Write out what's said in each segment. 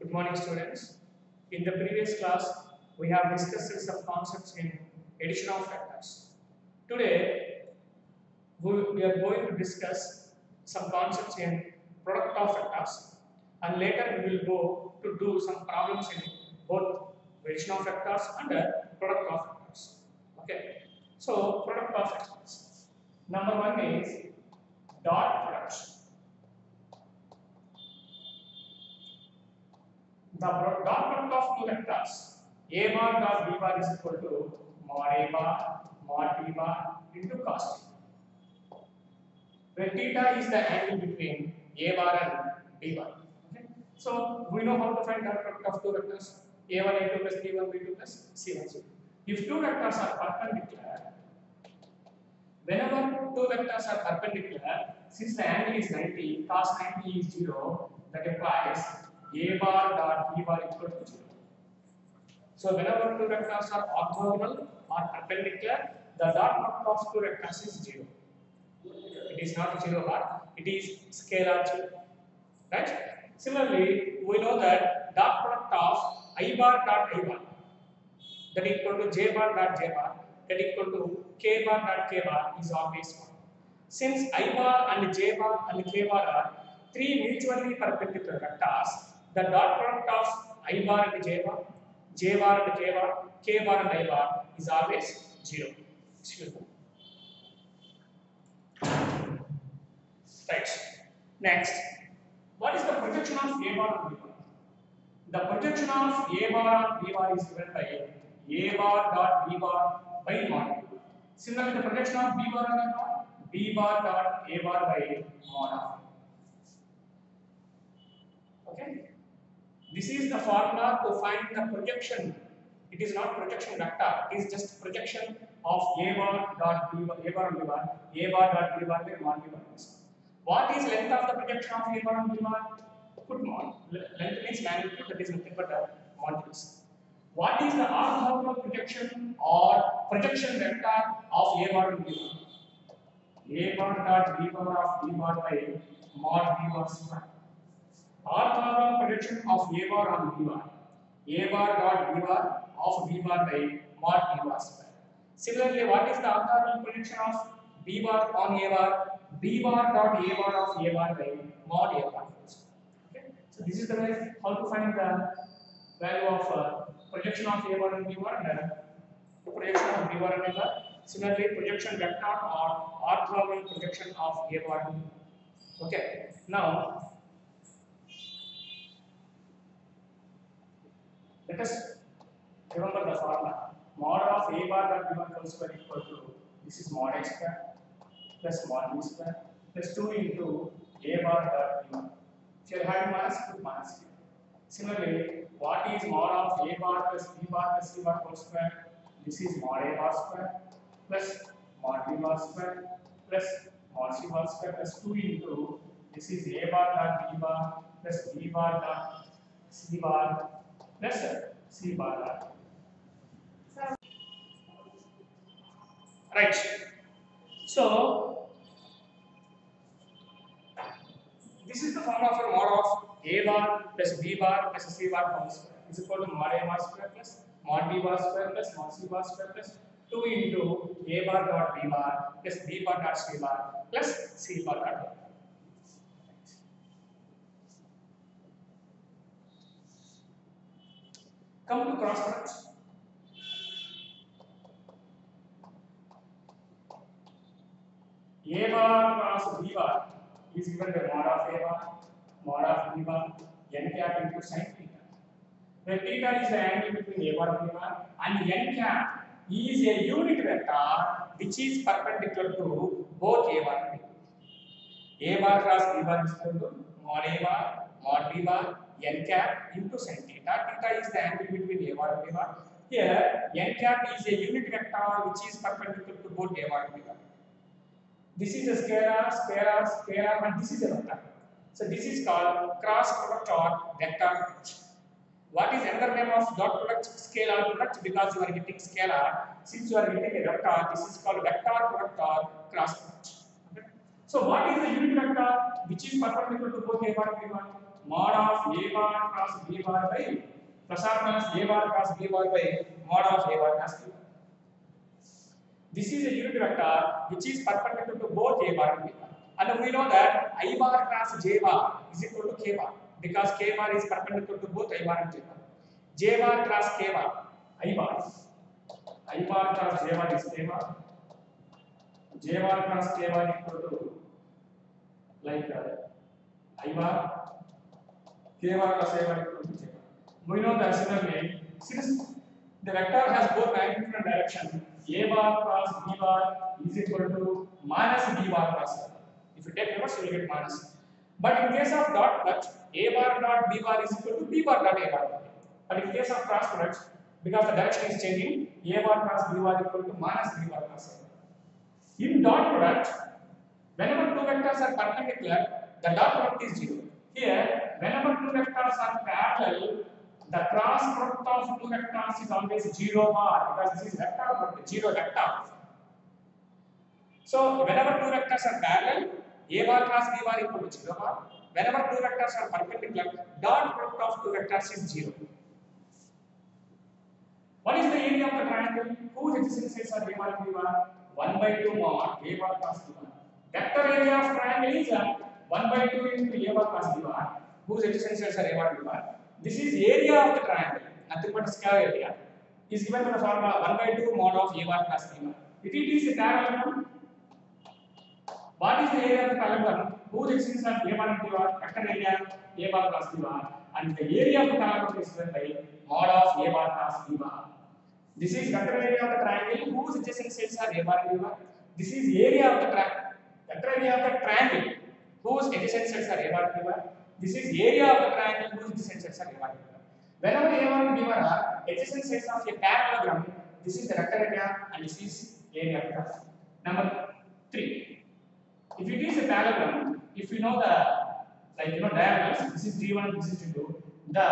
Good morning, students. In the previous class, we have discussed some concepts in addition of factors. Today, we are going to discuss some concepts in product of factors, and later we will go to do some problems in both addition of factors and product of factors. Okay. So, product of factors. Number one is dot product. The dot product of two vectors a bar dot b bar is equal to mod a bar mod b bar into cos theta, where theta is the angle between a bar and b bar. Okay. So we know how to find dot product of two vectors a1 a2 plus b1 b2 plus c1 c2. If two vectors are perpendicular, whenever two vectors are perpendicular, since the angle is 90, cos 90 is 0, that implies a bar dot b bar equal to 0. So whenever two vectors are orthogonal or perpendicular, the dot product of two vectors is 0. It is not 0 bar, it is scalar 0. Right? Similarly, we know that dot product of I bar dot I bar, that equal to j bar dot j bar, that equal to k bar dot k bar is always 1. Since I bar and j bar and k bar are three mutually perpendicular vectors, the dot product of I bar and j bar and k bar and I bar is always 0. Excuse me. Right. Next, what is the projection of a bar and b bar? The projection of a bar and b bar is given by a bar dot b bar by mod b bar. Similarly, the projection of b bar and a bar, b bar dot a bar by mod of. Okay. This is the formula to find the projection. It is not projection vector. It is just projection of a bar dot b bar, a bar and b bar, a bar dot b bar by mod b bar. What is length of the projection of a bar and b bar? Put mod. Length means magnitude. That is nothing but a modulus. What is the orthogonal projection or projection vector of a bar and b bar? A bar dot b bar of b bar by mod b bar square. Orthogonal projection of a bar on b bar, a bar dot b bar of b bar by mod b bar square. Similarly, what is the orthogonal projection of b bar on a bar, b bar dot a bar of a bar by mod a bar square. Okay. So this is the way how to find the value of projection of a bar and b bar and projection of b bar and a bar. Similarly, projection vector or orthogonal projection of a bar and b bar. Okay. Now, let us remember the formula. Mod of a bar dot b bar whole square equal to, this is mod x square plus mod b square plus 2 into a bar dot b bar. If you are having minus, put minus here. Similarly, what is mod of a bar plus b bar plus c bar whole square? This is mod a bar square plus mod b bar square plus mod c bar square plus 2 into, this is a bar dot b bar plus b bar dot c bar plus c bar dot. Right. So this is the formula for mod of a bar plus b bar plus c bar whole square is equal to mod a bar square plus mod b bar square plus mod c bar square plus 2 into a bar dot b bar plus b bar dot c bar plus c bar dot. Come to cross product. A bar cross b bar is given by mod of a bar, mod of b bar, n cap into sin theta. Where theta is the angle between a bar and b bar, and n cap is a unit vector which is perpendicular to both a bar and b bar. A bar cross b bar is equal to mod a bar, mod b bar, n cap into sin theta. Theta is the angle between a bar and b bar. Here, n cap is a unit vector which is perpendicular to both a bar and b bar. This is a scalar, scalar, scalar, and this is a vector. So this is called cross product or vector product. What is another name of dot product? Scalar product, because you are getting scalar. Since you are getting a vector, this is called vector product or cross product. Okay. So what is the unit vector which is perpendicular to both a bar and b bar? mod of A bar cross B bar by plus or minus A bar cross B bar by mod of A bar cross B bar. This is a unit vector which is perpendicular to both A bar and B bar. And we know that I bar cross J bar is equal to K bar because K bar is perpendicular to both I bar and J bar. J bar cross K bar, I bar cross J bar is K bar. J bar cross K bar equal to like I bar, K bar cross A bar equal to J bar. We know that similarly, since the vector has both magnitude and direction, A bar cross B bar is equal to minus B bar cross A bar. If you take reverse, you will get minus. But in case of dot product, A bar dot B bar is equal to B bar dot A bar. But in case of cross product, because the direction is changing, A bar cross B bar equal to minus B bar cross A bar. In dot product, whenever two vectors are perpendicular, the dot product is 0. Here, whenever two vectors are parallel, the cross product of two vectors is always 0 bar because this is vector product, 0 vector. So, whenever two vectors are parallel, A bar cross B bar equal to 0 bar. Whenever two vectors are perpendicular, dot product of two vectors is 0. What is the area of the triangle? Whose adjacent sides are A bar and B bar? 1 by 2 mod A bar cross B bar. Vector area of triangle is 1 by 2 into A bar cross B bar. Whose adjacent sides are A bar and B bar? This is area of the triangle, nothing but square area. Is given by the formula 1 by 2 mod of A bar cross B bar. If it is a parallelogram, what is the area of the parallelogram? Whose adjacent are A bar and B bar? Vector area A bar cross B bar. And the area of the parallelogram is given by mod of A bar cross B bar. This is vector area of the triangle whose adjacent sides are A bar and B bar. This is area of the triangle. Vector area of the triangle whose adjacent sides are A bar and B bar. This is area of the triangle whose adjacent sides are A bar and B bar. Whenever A bar and B bar are adjacent sides of a parallelogram, this is the vector area and this is area of the triangle. Number 3. If it is a parallelogram, if you know the diagonals, this is D1, this is D2, the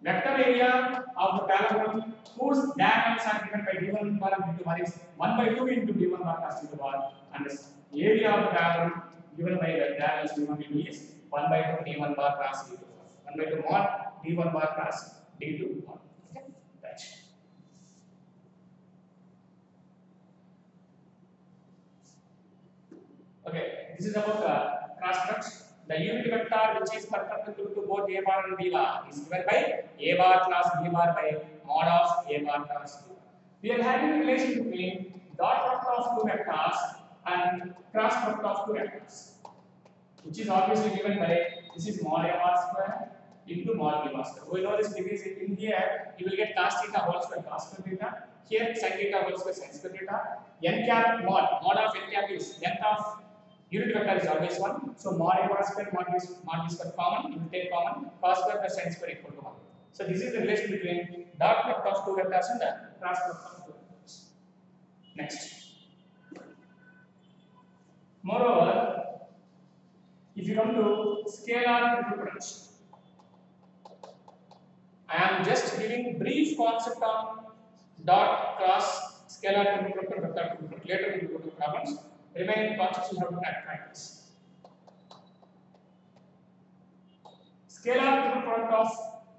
vector area of the parallelogram whose diagonals are given by D1 bar and D2 bar is 1 by 2 into D1 bar plus D2 bar, and the area of the parallelogram given by the diagonals D1 and D2 is 1 by 2 D1 bar plus D2 bar. 1 by 2 mod D1 bar plus D2 bar. Okay, that's okay. This is about the cross products. The unit vector which is perpendicular to both A bar and B bar is given by A bar plus B bar by mod of A bar plus B bar. We are having a relation between dot product of two vectors and cross product of two vectors, which is obviously given by this is mod A bar square into mod B bar square. We know this because in here you will get cos theta whole square cos square theta. Here sin theta whole square sin square theta. N cap mod of n cap is nth of unit vector is always 1. So mod A bar square mod B square common, you will take common, cos square plus sin square equal to 1. So this is the relation between dot product of two vectors and the cross product of two vectors. Next. Moreover, if you come to scalar triple product, I am just giving brief concept on dot cross scalar triple product, vector triple product. Later we will go to problems. Remaining concepts you have to practice. Scalar triple product of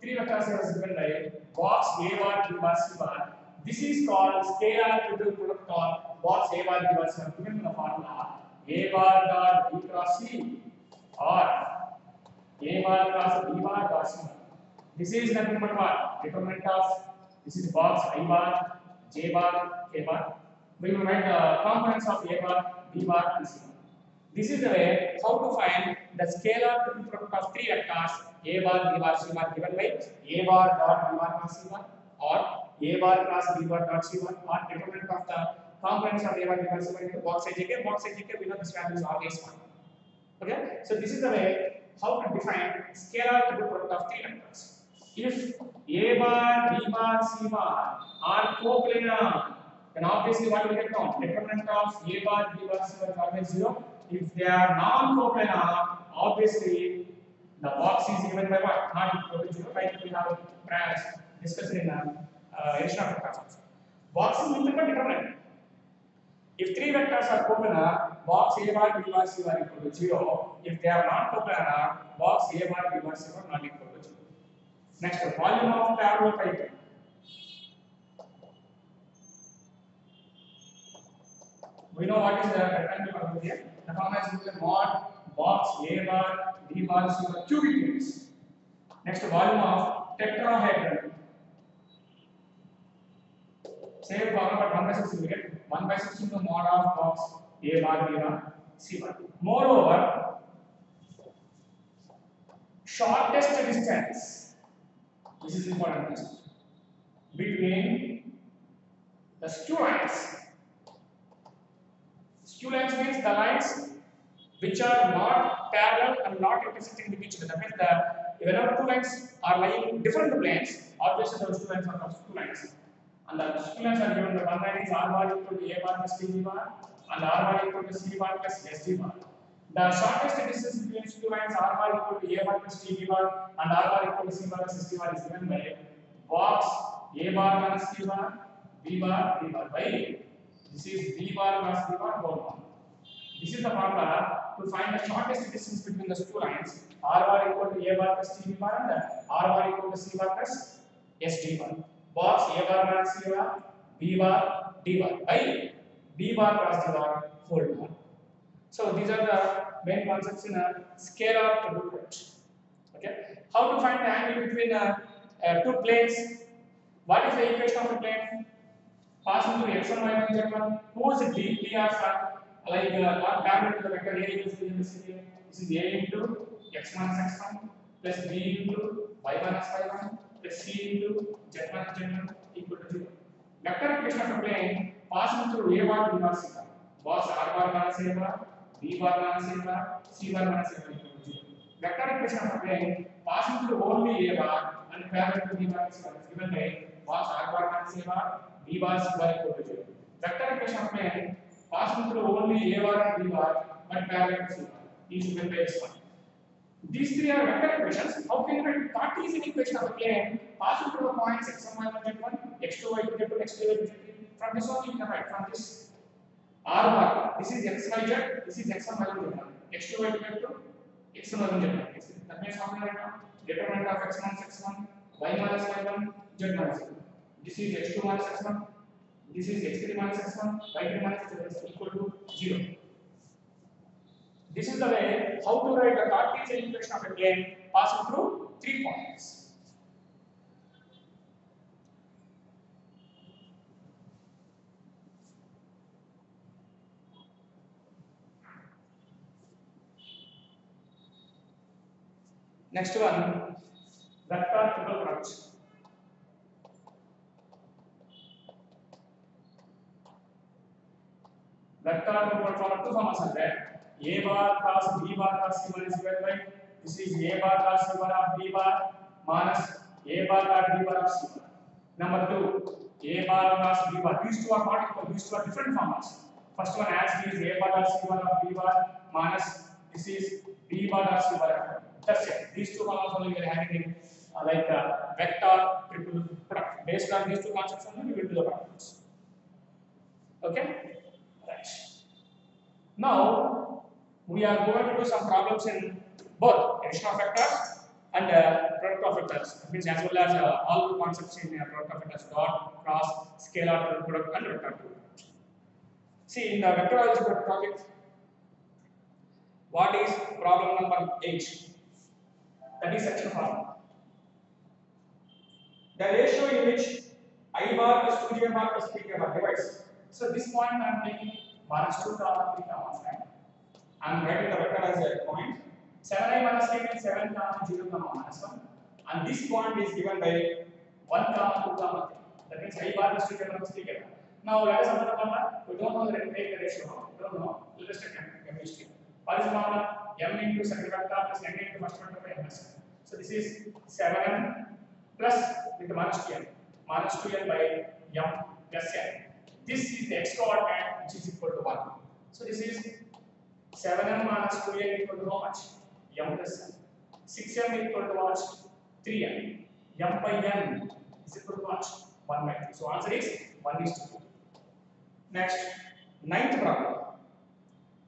three vectors is given by box A bar, B bar, C bar. This is called scalar triple product of box A bar, B bar, C bar. Given in the formula A bar dot B cross C or A bar cross B bar dot C bar. This is nothing but what? Determinant of this is box I bar, J bar, K bar. We will write the components of A bar, B bar and C bar. This is the way how to find the scalar triple product of three vectors A bar, B bar, C bar given by A bar dot B bar cross C bar or A bar cross B bar dot C bar or determinant of the components of A bar, B bar, C bar into box I, J, K. Box I, J, K, we know this value is always 1. Okay, so this is the way how to define scalar triple product of three vectors. If A bar, B bar, C bar are coplanar, then obviously what will get down? Determinant of A bar, B bar, C bar is always 0. If they are non-coplanar, obviously the box is given by what? Not equal to 0. Like we have discussed in additional classes. Box is nothing but determinant. If three vectors are coplanar, box A bar B bar C bar equal to 0. If they are not coplanar, box A bar B bar C bar not equal to 0. Next, volume of parallelepiped. We know what is the rectangle over here. The formula is equal to mod box A bar B bar C bar cubic units. Next, volume of tetrahedron. Same formula but 1 by 6 we get 1 by 6 into mod of box A bar B bar C bar. Moreover, shortest distance, this is important, between the skew lines. Skew lines means the lines which are not parallel and not intersecting with each other. That means that whenever two lines are lying different planes, obviously those two lines are called skew lines. And the skew lines are given by one line is R bar equal to A bar plus T B bar, and R bar equal to C bar plus S D bar. The shortest distance between skew lines R bar equal to A bar plus T B bar and R bar equal to C bar plus S D bar is given by box A bar minus C bar, B bar, D bar by this is B bar plus B bar whole bar. This is the formula to find the shortest distance between the skew lines R bar equal to A bar plus T B bar and R bar equal to C bar plus S D bar. Box A bar minus C bar, B bar, D bar by B bar plus D bar whole bar. So these are the main concepts in a scalar product. Okay. How to find the angle between two planes? What is the equation of the plane? Passing through x1, y1, z1. Who is D? P are like parallel to the vector A equals B in this area. This is A into x1 is x1 plus B into y1 is y1 plus C into z1 is z1 equal to 0. Vector equation of a plane passing through A bar, B bar, C bar. Box R bar minus A bar, B bar minus A bar, C bar minus A bar equal to 0. Vector equation of a plane passing through only A bar and parallel to B bar, C bar is given by box R bar minus A bar, B bar, C bar equal to 0. Vector equation of a plane passing through only A bar and B bar but parallel to C bar is given by this one. These three are vector equations. How can you write Cartesian equation of a plane passing through the points x1, y1, z1, x2, y2, z2, x3, y2, z3? From this one you can write from this R bar. This is x, y, z. This is x1, y1, z1. x2, y2, z2, x1, y1, z1. That means how can I write now? Determinant of x1 is x1, y minus y1, z minus z1. This is x2 minus x1. This is x3 minus x1, y3 minus z1 is equal to 0. This is the way how to write the Cartesian equation of a plane passing through 3 points. Next one, vector triple product. Vector triple product two forms are there. A bar cross B bar cross C bar is equal by this is A bar cross C bar of B bar minus A bar dot B bar of C bar. Number 2, A bar cross B bar. These two are not equal. These two are different formulas. First one as is A bar dot C bar of B bar minus this is B bar dot C bar. That's it. These two formulas only we are having in vector triple product. Based on these two concepts only we will do the products. Okay. Right. Now we are going to do some problems in both addition of vectors and product of vectors. That means as well as all the concepts in product of vectors: dot, cross, scalar product, and vector product. See, in the vector algebra topic, what is problem number 8? That is section formula. The ratio in which I bar plus 2j bar plus 3k bar divides. So this point I am taking minus 2 comma 3 comma 5. I am writing the vector as a point. 7i minus 8 means 7 comma 0 comma minus 1. And this point is given by 1 comma 2 comma 3. That means I bar plus 2k bar plus 3k bar. Now let us apply the formula. We don't know the ratio. We don't know. Let us take chemistry. What is the formula? M into second vector plus n into first vector by m plus n. So this is 7m plus with minus 2n. Minus 2n by m plus n. This is the x coordinate which is equal to 1. So this is 7m minus 2n equal to how much? M plus n. 6m equal to what? 3m. M by n is equal to what? 1 by 2. So answer is 1:2. Next, Ninth problem.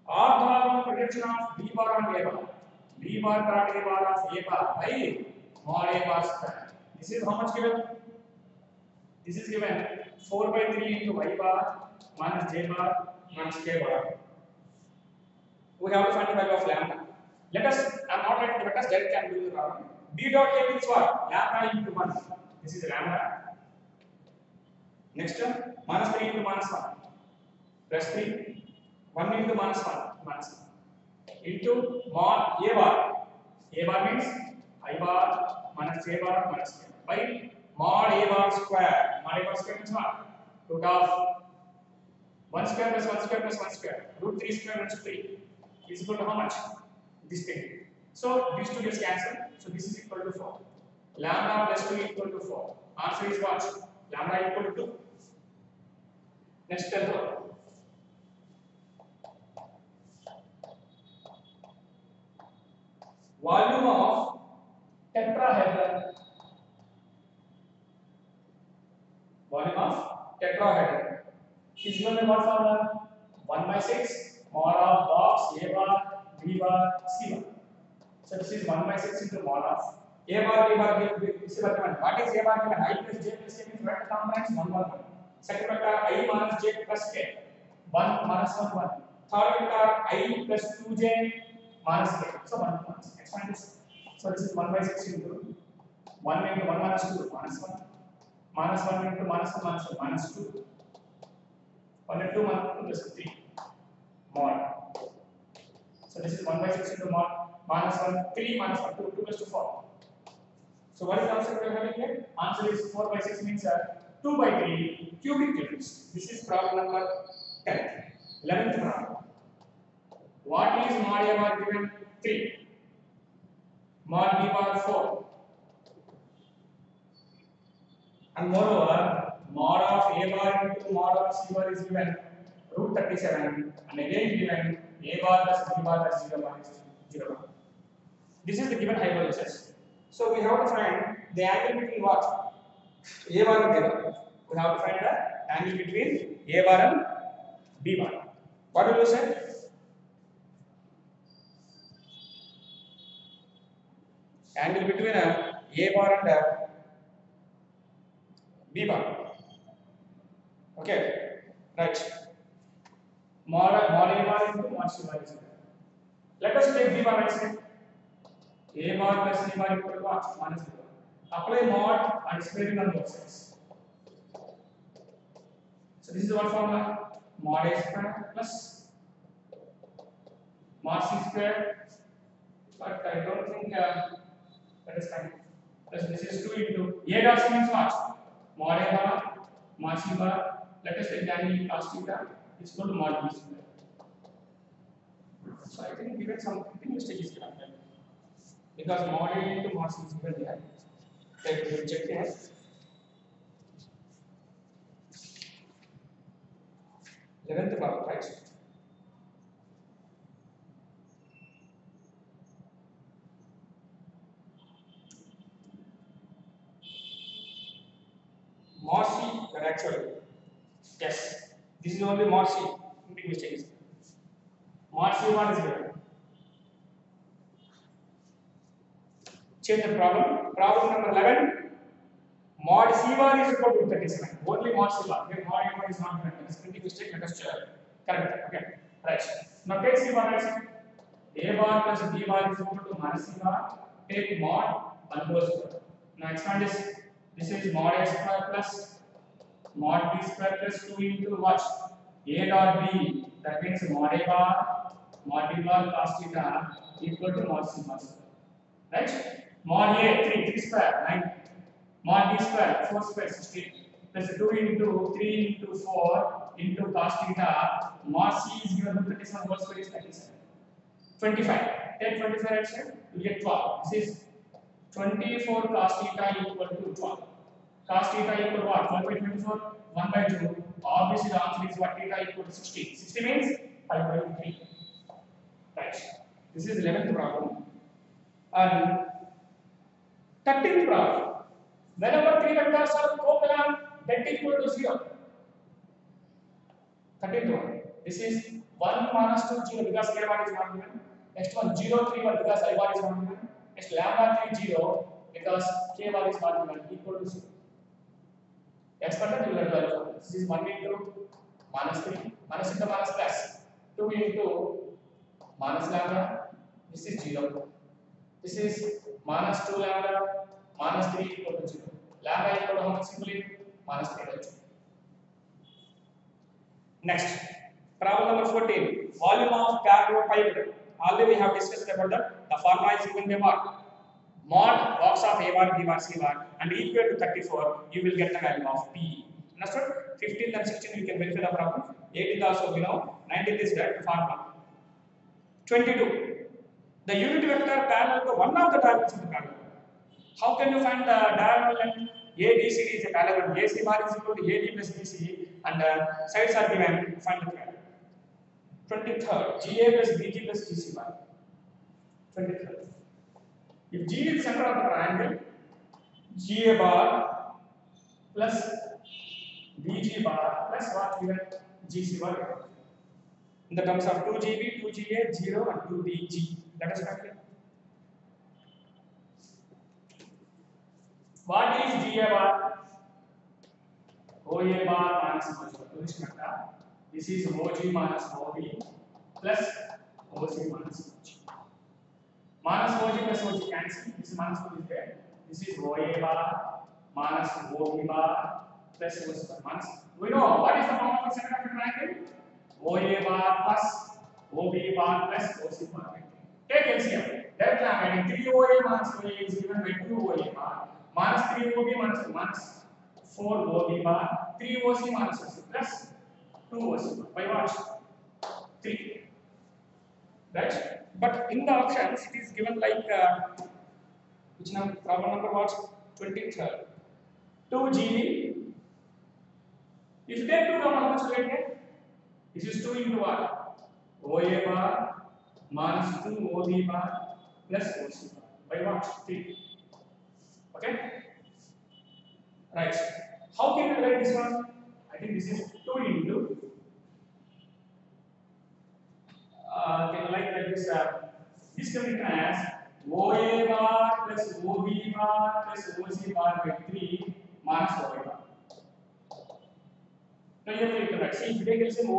Orthogonal projection of b bar on a bar. B bar dot a bar of a bar by mod a bar square. This is how much given? This is given 4 by 3 into y bar minus j bar minus k bar. We have to find the value of lambda. Let us, I am not writing the vectors, direct can do the problem. B dot a means what? Lambda into 1. This is lambda. Next term, minus 3 into minus 1. Plus 3. 1 into minus 1. Minus 1. Into mod a bar. A bar means I bar minus j bar minus k. By mod a bar square. Mod a bar square means what? Root of 1 square plus 1 square plus 1 square. Root 3 square minus 3 is equal to how much? This thing. So these two gets cancelled. So this is equal to 4. Lambda plus 2 equal to 4. Answer is what? Lambda equal to 2. Next step. Volume of tetrahedron. Volume of tetrahedron is given by what formula? 1 by 6 mod of box a bar b bar c bar. So this is 1 by 6 into mod of a bar b bar b c bar given. What is a bar given? I plus j plus k means vector components 1 1 1. Second vector I minus j plus k 1 minus 1 1. Third vector I plus 2j minus k. So 1 1. Expand this. So this is 1 by 6 into 1 into 1 minus 2 minus 1 minus 1 into minus 1 minus 1 minus 2 1 into 2 minus 2 plus 3 mod. So this is 1 by 6 into mod minus 1 3 minus 1 2 2 plus 2 4. So what is the answer we are having here? Answer is 4 by 6 means 2 by 3 cubic units. This is problem number 10. 11th problem. What is mod a bar given? 3. Mod b bar 4. And moreover, mod of a bar into mod of c bar is given root 37 and again given a bar plus b bar plus 0 minus 0. This is the given hypothesis. So we have to find the angle between what? A bar and b bar. We have to find the angle between a bar and b bar. What will you say? Angle between a bar and b bar. Okay, right. Mod a bar into mod c bar is given. Let us take b bar as a bar plus c bar equal to what? Minus b bar. Apply mod and squaring on both sides. So this is what formula? Mod a square plus mod c square. But I don't think that is fine. Plus this is 2 into a dot c means what? Mod a bar, mod c bar. Let us take the angle cos theta is equal to mod b square. So I think given something mistake is given here. Because mod a into mod c is given here. Let me check here. Eleventh problem, right? Mod c, but actually, yes, this is only mod c. Big mistake is mod c1 is given. Change the problem. Problem number 11. Mod c1 is equal to 37. Only mod c1. Here mod a1 is not given. It's big mistake. Let us correct it. Okay. Right. Now take c1 as a bar plus b bar is equal to minus c bar. Take mod and whole square. Now expand this. This is mod a square plus mod b square plus 2 into what? A dot b. That means mod a bar, mod b bar cos theta equal to mod c bar square. Right? Mod a 3 square 9. Mod b square 4 square 16 plus 2 into 3 into 4 into cos theta. Mod c is given to 37 whole square is 37. 25. Take 25 right side. You get 12. This is 24 cos theta equal to 12. Cos theta equal to what? 12 by 24, 1 by 2. Obviously, the answer is what? Theta equal to 60. 60 means 5 by 3. Right. This is 11th problem. And 13th problem. Whenever 3 vectors are covalent, that equal to 0. 13th one. This is 1 minus 2 0 because k bar is not given. Next one 0 3 1 because I bar is not given. Next lambda 3 0 because k bar is not given equal to 0. Expect that you will learn. This is 1 into minus 3 minus into minus plus 2 into minus lambda. This is 0. This is minus 2 lambda minus 3 equal to 0. Lambda equal to how much simply? Minus 3 by 2. Next, problem number 14. Volume of cargo pipe. Already we have discussed about that. The formula is given by what? Mod box of A bar, B bar, C bar and equal to 34, you will get the value of P. Understood? 15 and 16 you can verify the problem. 18 also we know. 19 is direct formula. 22. The unit vector parallel to one of the diagonals of the parallel. How can you find the diagonal length? ABCD is a parallel. AC bar is equal to AD plus BC and sides are given. Find the parallel. 23rd. GA plus BG plus GC bar. 23rd. If G is the center of the triangle, GA bar plus BG bar plus what given? GC bar. In the terms of 2GB, 2GA, 0 and 2BG. That is correct. What is GA bar? OA bar minus OG. This is OG minus OB plus OC minus OG. Minus OG plus OG cancel. This minus OG is there. This is OA bar minus OB bar plus OC bar. Minus. We know what is the form of the center of the triangle? OA bar plus OB bar plus OC bar. Take LCM. Directly I am writing 3 OA minus OA is given by 2 OA bar minus 3 OB minus 4 OB bar 3 OC minus OC plus 2 OC bar. By what? 3. Right? But in the options it is given like which number? Problem number what? 23rd. 2 GB. If you take 2 how much will you get? This is 2 into what? OA bar minus 2 OB bar plus OC bar. By what? 3. Okay? Right. How can we write this one? I think this is 2 into can like this this can be written as OA bar plus OB bar plus OC bar by 3 minus OA bar. Now you have to write. See, if you take LCM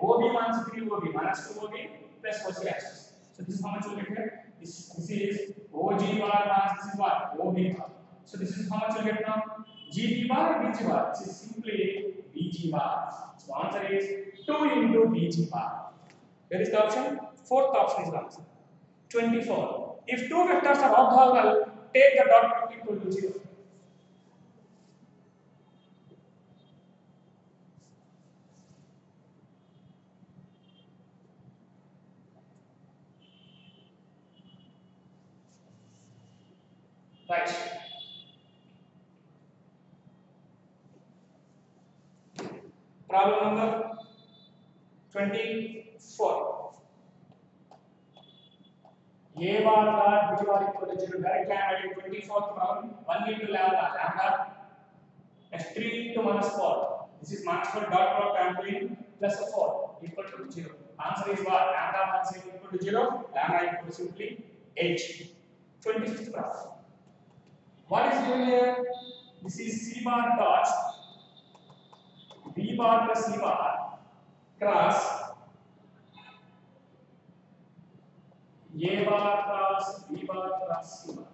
OB minus 3 OB minus 2 OB plus OC axis. So this is how much you will get here. This is OG bar minus this is what? OB bar. So this is how much you will get now? GB bar or BG bar? This is simply BG bar. So the answer is 2 into BG bar. Where is the option? Fourth option is the answer. 24. If two vectors are orthogonal, take the dot product equal to 0. Right. Problem number 24. A bar dot B bar equal to 0. Directly I am writing 24th problem. 1 into lambda. Next 3 into minus 4. This is minus 4 dot product I am doing plus 4 equal to 0. Answer is what? Lambda minus 8 equal to 0. Lambda equal to simply 8. 25th problem. What is given here? This is C bar dot B bar plus C bar cross A bar cross B bar cross C bar.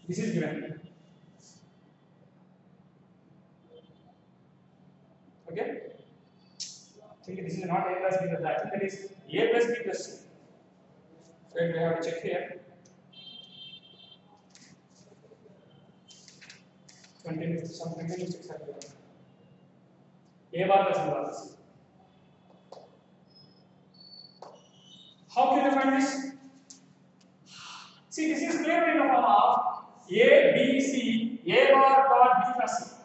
This is given. Okay? Think this is not A plus B plus I think that is A plus B plus C. So we have to check here. 20 something mistakes are there. A bar plus B bar plus C. How can you find this? See, this is clearly in the form of A, B, C, A bar dot B plus C.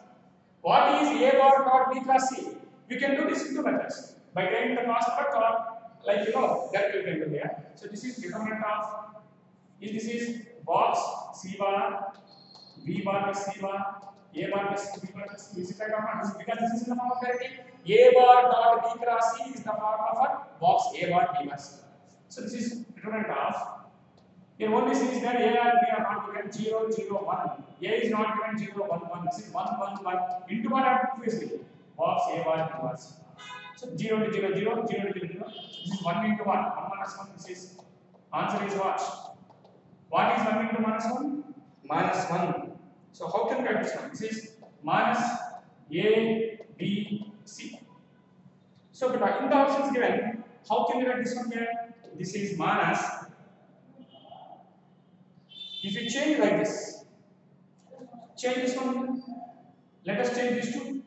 What is A bar dot B plus C? We can do this in two methods. By taking the cross product or like you know, that we can do here. So this is determinant of, if this is box C bar, B bar plus C bar, A bar plus B bar plus C. Is it right or not? Because this is in the form of directive. A bar dot B cross C is the form of a box A bar B bar C. So this is determinant of. Here only C is there. A and B are not given 0, 0, 1. A is not given 0, 1, 1. This is 1, 1, 1. Into what obviously? Box A bar B bar C. So 0 to 0, 0, 0 to 0, 0. This is 1 into 1. 1 minus 1. This is answer is what? What is 1 into minus 1? Minus 1. So how can we write this one? This is minus A, B, C. So but in the options given, how can we write this one here? This is minus. If you change like this, change this one. Let us change these two.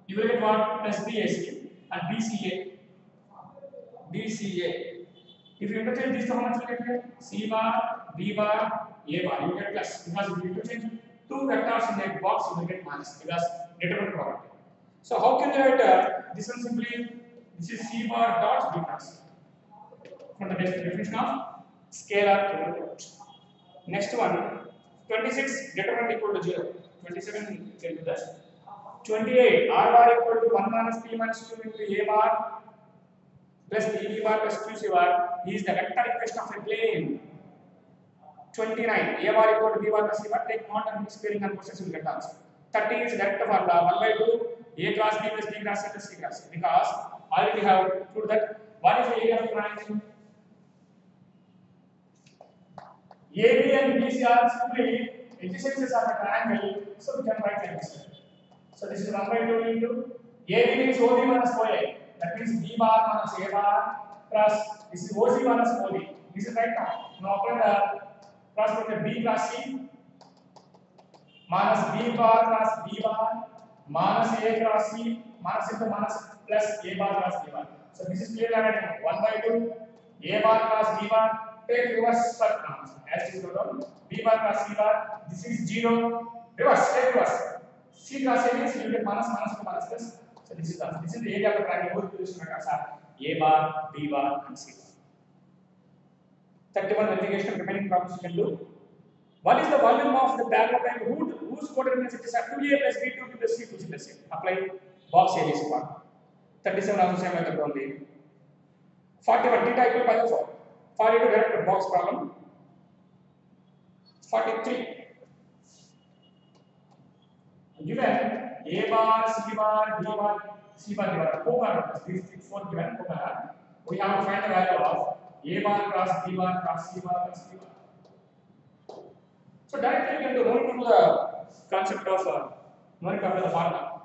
You will get what? Plus BAC and BCA. BCA. If you interchange these two, how much will you get? C bar, B bar, A bar. You get plus. Because if you interchange two vectors in a box, you will get minus. Because determinant property. So how can you write this one simply? This is C bar dot B cross. From the definition of scalar product. Next one, 26 determinant equal to 0. 27 can do that. 28 R bar equal to 1 minus P minus 2 into A bar plus B bar plus QC bar is the vector equation of a plane. 29 A bar equal to B bar plus C bar. Take note and mix pairing and process will get answer. 30 is direct formula 1 by 2 A class B plus B class C plus C class. Because I already have proved that what is the area of triangle? AB and BC are simply adjacencies of a triangle, so we can write like this. So this is 1 by 2 into AB means OB minus OA. That means B bar minus A bar plus this is OC minus OB. This is right now. Now apply the cross product B plus C minus B bar plus B bar minus A cross C minus into minus plus A bar plus B bar. So this is clearly written 1 by 2 A bar plus B bar. Take reverse terms as is written B bar plus C bar. This is 0. Reverse. Take reverse. C cross A means you get minus minus to minus plus. So this is the area of the triangle. Both position vectors are A bar, B bar, and C bar. 31 verification remaining problems you can do. What is the volume of the parallelogram whose coordinates it is 2A plus B 2B plus C 2C plus C? Apply box ABC part. 37 also same method only. 41 theta equal to pi by 4. 42 direct box problem. 43. Given A bar, C bar, D bar, C bar given, these 4 given, we have to find the value of A bar cross B bar cross C bar plus B bar. So directly you can do no need to do the concept of no need to apply the formula.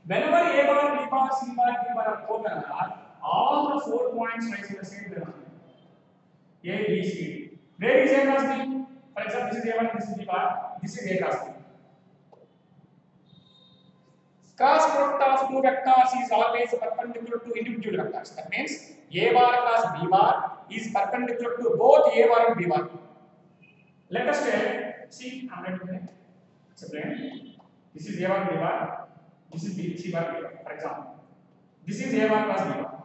Whenever A bar, B bar, C bar, D bar are coplanar, all the 4 points rise in the same direction. A, B, C. Where is A cross B? For example, this is A1, this is B bar, this is A cross B. Cross product of two vectors is always perpendicular to individual vectors. That means A bar plus B bar is perpendicular to both A bar and B bar. Let us say, see, I'm going to explain. This is A bar B bar, this is B, C bar B bar, for example. This is A bar plus B bar.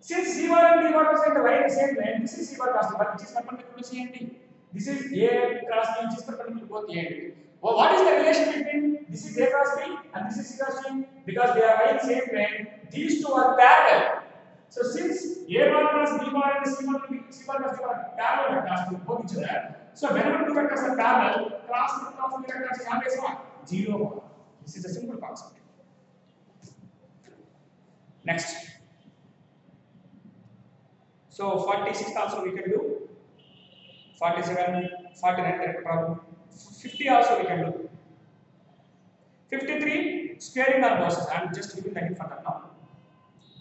Since C bar and D bar are in the right same plane, this is C bar plus D bar, which is perpendicular to C and D. This is A cross B, which is perpendicular to both A and D. Well, what is the relation between this is A cross B and this is C cross D? Because they are in the same plane, these two are parallel. So since A bar plus B bar and C bar plus D bar are parallel vectors to both each other, so whenever two vectors are parallel, cross product of two vectors is always what? 0. This is a simple concept. Next. So 46 also we can do. 47, 49 direct problem. 50 also we can do. 53 squaring our bosses. I am just giving the hint for that now.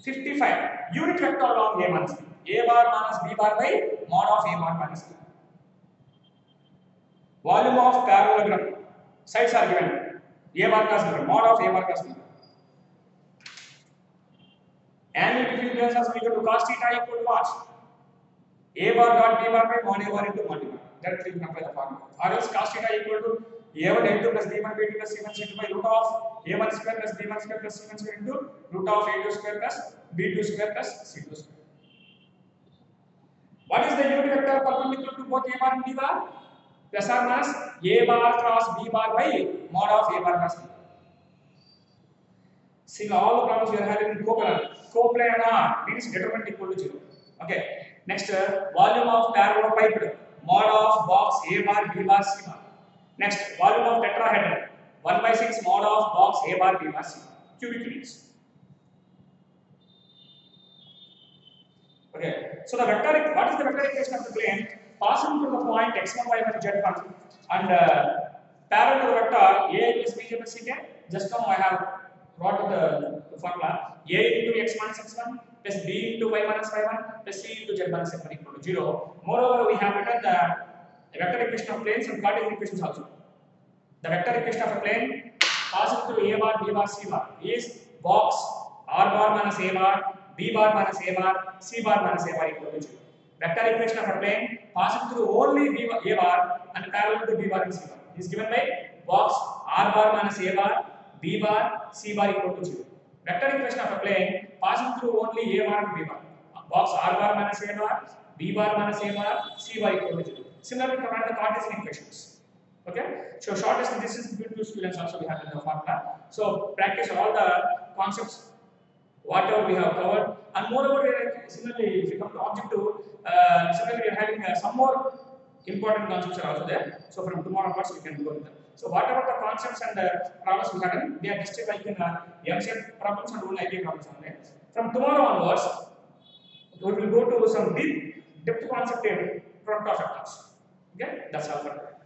55 unit vector along A minus B. A bar minus B bar by mod of A bar minus B. Volume of parallelogram. Sides are given. A bar plus given. Mod of A bar plus B. Angle between pairs is equal to cos theta equal to what? A bar dot B bar by mod A bar into mod B bar. That we can apply the formula. Or else cos theta equal to A1 A2 plus B1 B2 plus C1 C2 by root of A1 square plus B1 square plus C1 square into root of A2 square plus B2 square plus C2 square. What is the unit vector perpendicular to both A bar and B bar? plus or minus a bar cross b bar by mod of a bar cross b. See all the problems you are having in coplanar. Coplanar means determinant equal to 0. Okay. Next, volume of parallelepiped mod of box a bar b bar c bar. Next, volume of tetrahedron 1 by 6 mod of box a bar b bar c bar. Cubic meters. Okay. So the vector, what is the vector equation of the plane? Passing through the point x1, y1, z1 and parallel to the vector a plus b plus c. Just now I have brought the formula a into x minus x1 plus b into y minus y1 plus c into z minus z1 equal to 0. Moreover, we have written the vector equation of planes and Cartesian equations also. The vector equation of a plane passing through a bar, b bar, c bar is box r bar minus a bar, b bar minus a bar, c bar minus a bar equal to 0. Vector equation of a plane passing through only a bar and parallel to b bar and c bar is given by box r bar minus a bar, b bar, c bar equal to 0. Vector equation of a plane passing through only a bar and b bar, box r bar minus a bar, b bar minus a bar, c bar equal to 0. Similarly, provide the Cartesian equations. Okay, so shortest distance between two students also we have in the formula. So practice all the concepts, whatever we have covered, and moreover, similarly, if you come to objective, similarly we are having some more important concepts are also there. So from tomorrow onwards we can go with them. So whatever the concepts and problems we have, they are just like in MCET problems and only IB problems only. From tomorrow onwards, we will go to some deep depth concept in front of vectors. Okay, that's all for today.